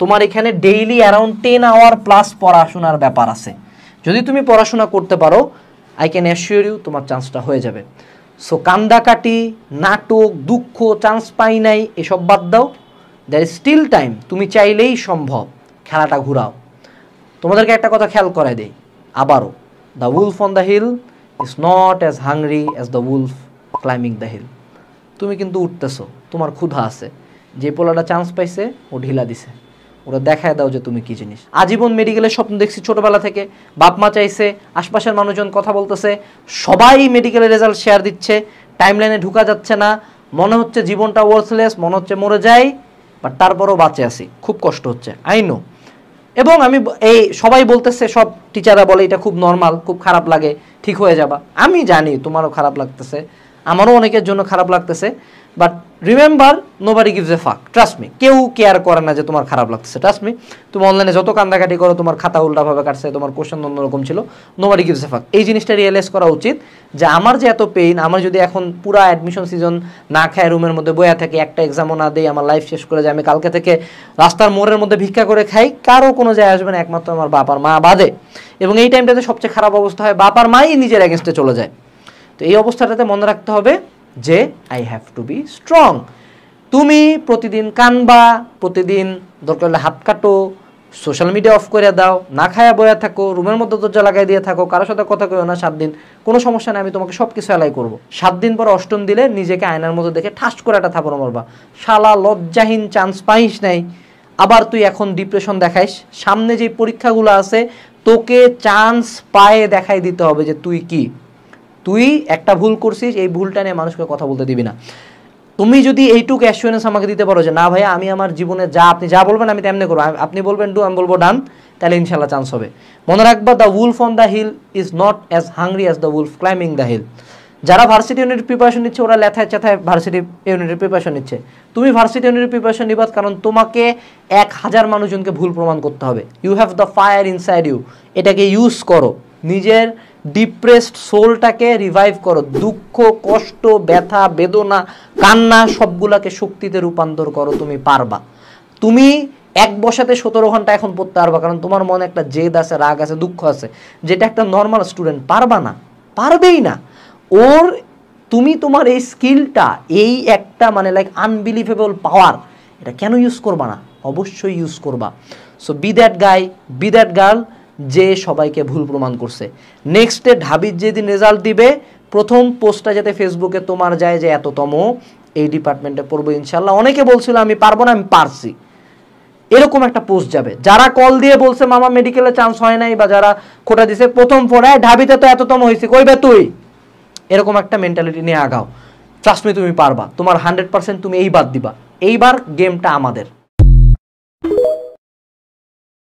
তোমার এখানে daily around 10 hour plus পড়াশোনার ব্যাপার আছে। যদি তুমি পড়াশোনা করতে পারো, আই ক্যান অ্যাসিওর ইউ তোমার চান্সটা হয়ে যাবে। সো কান্দাকাটি, নাটক, দুঃখ, চান্স পাই নাই, এসব বাদ দাও। দ্যার ইজ স্টিল টাইম, তুমি চাইলেই সম্ভব। খেলাটা ঘুরাও। তোমাদেরকে একটা কথা খেয়াল করাই দেই আবারও, the wolf on the hill is not as hungry as the wolf climbing the hill. তুমি কিন্তু উঠতেছো, তোমার ক্ষুধা আছে। যে পোলাটা চান্স পাইছে ও ঢিলা দিছে, ওরা দেখায় দাও যে তুমি কি জিনিস। আজীবন মেডিকেলের স্বপ্ন দেখছি ছোটবেলা থেকে, বাপ মা চাইছে, আশপাশের মানুষজন কথা বলতেছে, সবাই মেডিকেলের রেজাল্ট শেয়ার দিচ্ছে, টাইমলাইনে ঢুকা যাচ্ছে না, মনে হচ্ছে জীবনটা ওয়ার্থলেস, মনে হচ্ছে মরে যাই, বাট তারপরও বাঁচে আছি, খুব কষ্ট হচ্ছে, আই নো। এবং আমি এই সবাই বলতেছে, সব টিচাররা বলে এটা খুব নর্মাল, খুব খারাপ লাগে, ঠিক হয়ে যাবা। আমি জানি তোমারও খারাপ লাগতেছে, আমারও অনেকের জন্য খারাপ লাগতেছে, but remember nobody gives a ফাক, ট্রাস্ট মি। কেউ কেয়ার করে না যে তোমার খারাপ লাগতেছে, ট্রাস্ট মি। তুমি অনলাইনে যত কান্দাকাটি করো, তোমার খাতা উল্টাভাবে কাটছে, তোমার কোশ্চেন অন্যরকম ছিল, নোবডি গিভস এ ফাক। এই জিনিসটা রিয়েলাইজ করা উচিত যে আমার যে এত পেইন, আমার যদি এখন পুরা অ্যাডমিশন সিজন না খায় রুমের মধ্যে বয়া থাকে, একটা এক্সামও না দেই, আমার লাইফ শেষ করে যায়, আমি কালকে থেকে রাস্তার মোড়ের মধ্যে ভিক্ষা করে খাই, কারো কোনো যায় আসবে না, একমাত্র আমার বাপ আর মা বাদে। এবং এই টাইমটাতে সবচেয়ে খারাপ অবস্থা হয়, বাপ আর মাই নিজের এগেনস্টে চলে যায়। তো এই অবস্থাটাতে মনে রাখতে হবে যে I have to be strong. তুমি প্রতিদিন কানবা, প্রতিদিন দরকার হলে হাত কাটো, সোশ্যাল মিডিয়া অফ করে দাও, না খায়া বয়া থাকো, রুমের মধ্যে দরজা লাগাই দিয়ে থাকো, কারোর সাথে কথা কইও না 7 দিন, কোনো সমস্যা নেই, আমি তোমাকে সব কিছু অ্যালাই করবো। 7 দিন পর অষ্টম দিলে নিজেকে আয়নার মধ্যে দেখে ঠাস করে একটা থাপড় মারবা, শালা লজ্জাহীন, চান্স পাইস নাই। আবার তুই এখন ডিপ্রেশন দেখাইস, সামনে যে পরীক্ষাগুলো আছে তোকে চান্স পায়ে দেখাই দিতে হবে যে তুই কি। তুই একটা ভুল করছিস, এই ভুলটা নিয়ে মানুষকে কথা বলতে দিবি না। তুমি যদি এইটুকু অ্যাসুরেন্স আমাকে দিতে পারো যে না ভাইয়া, আমি আমার জীবনে যা আপনি যা বলবেন আমি তেমনি করবো, আপনি বলবেন ডু, আমি বলবো ডান, তাহলে ইনশাল্লাহ চান্স হবে। মনে রাখবা, the wolf on the hill is not as hungry as the wolf climbing the hill. যারা ভার্সিটি ইউনিটের প্রিপারেশন নিচ্ছে ওরা লেথায় চেথায় ভার্সিটি ইউনিটের প্রিপারেশন নিচ্ছে, তুমি ভার্সিটি ইউনিটের প্রিপারেশন নিবা কারণ তোমাকে 1000 মানুষজনকে ভুল প্রমাণ করতে হবে। You have the fire inside you, এটাকে ইউজ করো, নিজের ডিপ্রেসড সোলটাকে রিভাইভ করো, দুঃখ, কষ্ট, ব্যথা, বেদনা, কান্না সবগুলাকে শক্তিতে রূপান্তর করো, তুমি পারবা। তুমি এক বসাতে 17 ঘন্টা এখন পড়তে পারবা, কারণ তোমার মনে একটা জেদ আছে, রাগ আছে, দুঃখ আছে, যেটা একটা নর্মাল স্টুডেন্ট পারবা না, পারবেই না। ওর তুমি তোমার এই স্কিলটা, এই একটা মানে লাইক আনবিলিভেবল পাওয়ার, এটা কেন ইউজ করবা না? অবশ্যই ইউজ করবা। So be that guy, be that girl যে সবাইকে ভুল প্রমাণ করছে। নেক্সট ডে ঢাবির যেদিন রেজাল্ট দিবে, প্রথম পোস্টটা যাতে ফেসবুকে তোমার যায় যে এততম এই ডিপার্টমেন্টে পড়বো ইনশাল্লাহ। অনেকে বলছিল আমি পারবো না, আমি পারছি, এরকম একটা পোস্ট যাবে। যারা কল দিয়ে বলছে মামা মেডিকেলে চান্স হয় নাই, বা যারা খোটা দিছে প্রথম পড়ায় ঢাবিতে তো এততম হয়েছে, কইবে তুই, এরকম একটা মেন্টালিটি নিয়ে আগাও। ট্রাস্ট মি, তুমি পারবা, তোমার 100% তুমি এই বাদ দিবা। এইবার গেমটা আমাদের।